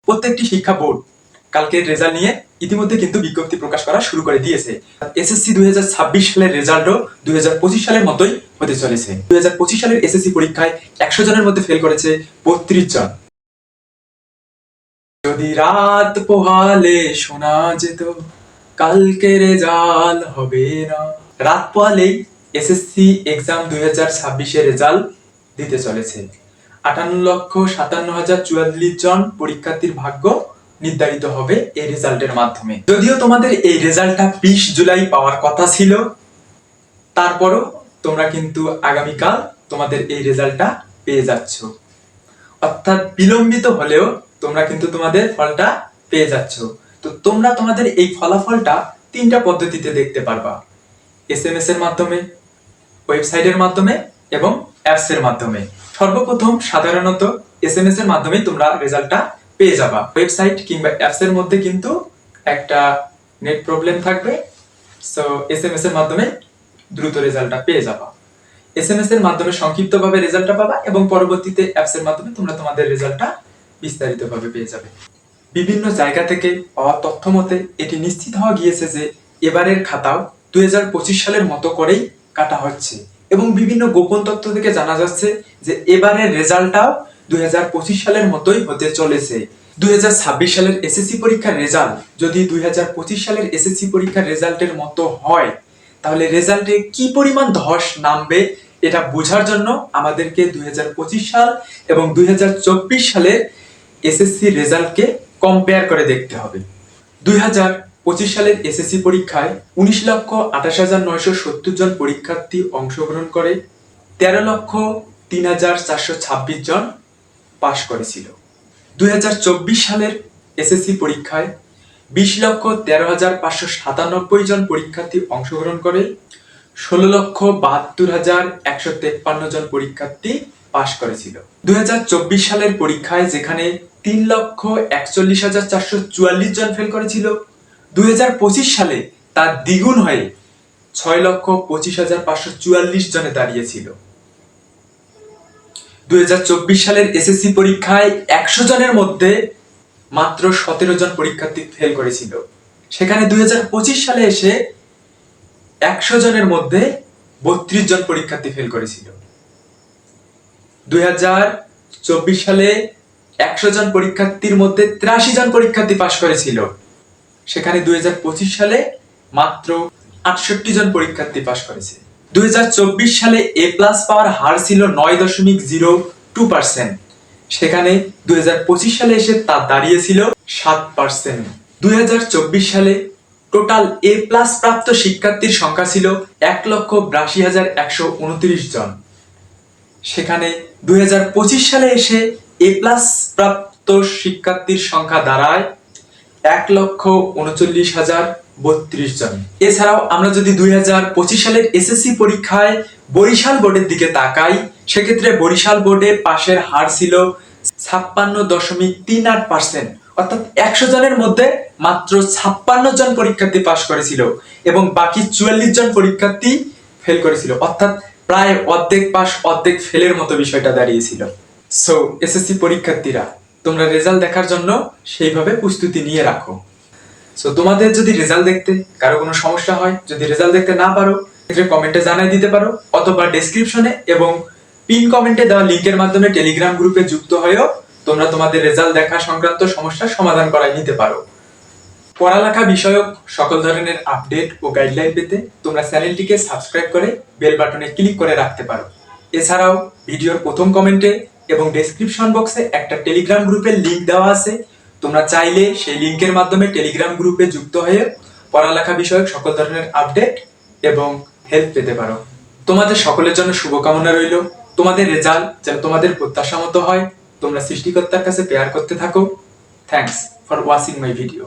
প্রত্যেকটি শিক্ষা বোর্ড কালকের রেজাল্ট নিয়ে ইতিমধ্যে কিন্তু বিজ্ঞপ্তি প্রকাশ করা শুরু করে দিয়েছে। এসএসসি 2026 সালের রেজাল্টও 2025 সালের মতোই হতে চলেছে। 2025 সালের এসএসসি পরীক্ষায় 100 জনের মধ্যে ফেল করেছে 32 জন। যদি রাত পোহালে শোনা যেত কালকে রেজাল্ট হবে না। রাত পোহালেই এসএসসি এক্সাম 2026 এর রেজাল্ট দিতে চলেছে। 58,57,044 জন পরীক্ষার্থীর ভাগ্য নির্ধারিত হবে এই রেজাল্টের মাধ্যমে। যদিও তোমাদের এই রেজাল্টটা 20 জুলাই পাওয়ার কথা ছিল, তারপরও তোমরা কিন্তু আগামীকাল তোমাদের এই রেজাল্টটা পেয়ে যাচ্ছ। অর্থাৎ বিলম্বিত হলেও তোমরা কিন্তু তোমাদের ফলটা পেয়ে যাচ্ছ। তো তোমরা তোমাদের এই ফলাফলটা 3টা পদ্ধতিতে দেখতে পারবা: এসএমএস এর মাধ্যমে, ওয়েবসাইটের মাধ্যমে এবং অ্যাপস এর মাধ্যমে। সর্বপ্রথম সাধারণত এসএমএস এর মাধ্যমে তোমরা রেজাল্টটা পেয়ে যাবা। ওয়েবসাইট কিংবা অ্যাপস এর মধ্যে কিন্তু একটা নেট প্রবলেম থাকবে, সো এসএমএস এর মাধ্যমে দ্রুত রেজাল্টটা পেয়ে যাবা। এসএমএস এর মাধ্যমে সংক্ষিপ্তভাবে রেজাল্টটা পাবা এবং পরবর্তীতে অ্যাপস এর মাধ্যমে তোমরা তোমাদের রেজাল্টটা বিস্তারিতভাবে পেয়ে যাবে। বিভিন্ন জায়গা থেকে পাওয়া তথ্য মতে এটি নিশ্চিত হওয়া গিয়েছে যে এবারের খাতাও 2025 সালের মতো করেই কাটা হচ্ছে এবং বিভিন্ন গোপন তথ্য থেকে জানা যাচ্ছে যে এবারের রেজাল্টটাও 2025 সালের মতোই হতে চলেছে। 2026 সালের এসএসসি পরীক্ষার রেজাল্ট যদি 2025 সালের এসএসসি পরীক্ষার রেজাল্টের মতো হয়, তাহলে রেজাল্টে কি পরিমাণ ধস নামবে এটা বোঝার জন্য আমাদেরকে 2025 সাল এবং 2024 সালের এসএসসি রেজাল্টকে কম্পেয়ার করে দেখতে হবে। 2025 সালের এসএসসি পরীক্ষায় 19,28,970 জন পরীক্ষার্থী অংশগ্রহণ করে 13,03,426 জন পাশ করেছিল। 2024 সালের এসএসসি পরীক্ষায় 20,13,597 জন পরীক্ষার্থী অংশগ্রহণ করে 16,72,153 জন পরীক্ষার্থী পাশ করেছিল। 2024 সালের পরীক্ষায় যেখানে 3,41,444 জন ফেল করেছিল, 2025 সালে তার দ্বিগুণ হয়ে 6,25,544 জনে দাঁড়িয়েছিল। 2024 সালের এসএসসি পরীক্ষায় 100 জনের মধ্যে মাত্র 17 জন পরীক্ষার্থী ফেল করেছিল, সেখানে 2025 সালে এসে 100 জনের মধ্যে 32 জন পরীক্ষার্থী ফেল করেছিল। 2024 সালে 100 জন পরীক্ষার্থীর মধ্যে 83 জন পরীক্ষার্থী পাশ করেছিল, সেখানে 2025 সালে মাত্র 68 জন পরীক্ষার্থী পাশ করেছে। 2024 সালে এ প্লাস পাওয়ার হার ছিল 9.02%, সেখানে 2025 সালে এসে তা দাঁড়িয়েছিল 7%। 2024 সালে টোটাল এ প্লাস প্রাপ্ত শিক্ষার্থীর সংখ্যা ছিল 1,82,129 জন, সেখানে 2025 সালে এসে এ প্লাস প্রাপ্ত শিক্ষার্থীর সংখ্যা দাঁড়ায় 1,39,032 জন। এছাড়াও আমরা যদি 2025 সালের এসএসসি পরীক্ষায় বরিশাল বোর্ডের দিকে তাকাই, সেক্ষেত্রে বরিশাল বোর্ডে পাশের হার ছিল 56.38%, অর্থাৎ 100 জনের মধ্যে মাত্র 56 জন পরীক্ষার্থী পাশ করেছিল এবং বাকি 44 জন পরীক্ষার্থী ফেল করেছিল, অর্থাৎ প্রায় অর্ধেক পাস অর্ধেক ফেলের মতো বিষয়টা দাঁড়িয়েছিল। সো এসএসসি পরীক্ষার্থীরা, তোমরা রেজাল্ট দেখার জন্য সেইভাবে প্রস্তুতি নিয়ে রাখো। সো তোমাদের যদি রেজাল্ট দেখতে কারো কোনো সমস্যা হয়, যদি রেজাল্ট দেখতে না পারো, সেক্ষেত্রে কমেন্টে জানাই দিতে পারো, অথবা ডেসক্রিপশনে এবং পিন কমেন্টে দেওয়া লিংকের মাধ্যমে টেলিগ্রাম গ্রুপে যুক্ত হয়েও তোমরা তোমাদের রেজাল্ট দেখা সংক্রান্ত সমস্যার সমাধান করাই নিতে পারো। পড়ালেখা বিষয়ক সকল ধরনের আপডেট ও গাইডলাইন পেতে তোমরা চ্যানেলটিকে সাবস্ক্রাইব করে বেল বাটনে ক্লিক করে রাখতে পারো। এছাড়াও ভিডিওর প্রথম কমেন্টে এবং ডেসক্রিপশন বক্সে একটা টেলিগ্রাম গ্রুপের লিংক দেওয়া আছে, তোমরা চাইলে সেই লিংকের মাধ্যমে টেলিগ্রাম গ্রুপে যুক্ত হয়ে পড়ালেখা বিষয়ক সকল ধরনের আপডেট এবং হেল্প পেতে পারো। তোমাদের সকলের জন্য শুভকামনা রইল। তোমাদের রেজাল্ট যেন তোমাদের প্রত্যাশা মতো হয়, তোমরা সৃষ্টিকর্তার কাছে প্রেয়ার করতে থাকো। Thanks for watching my video.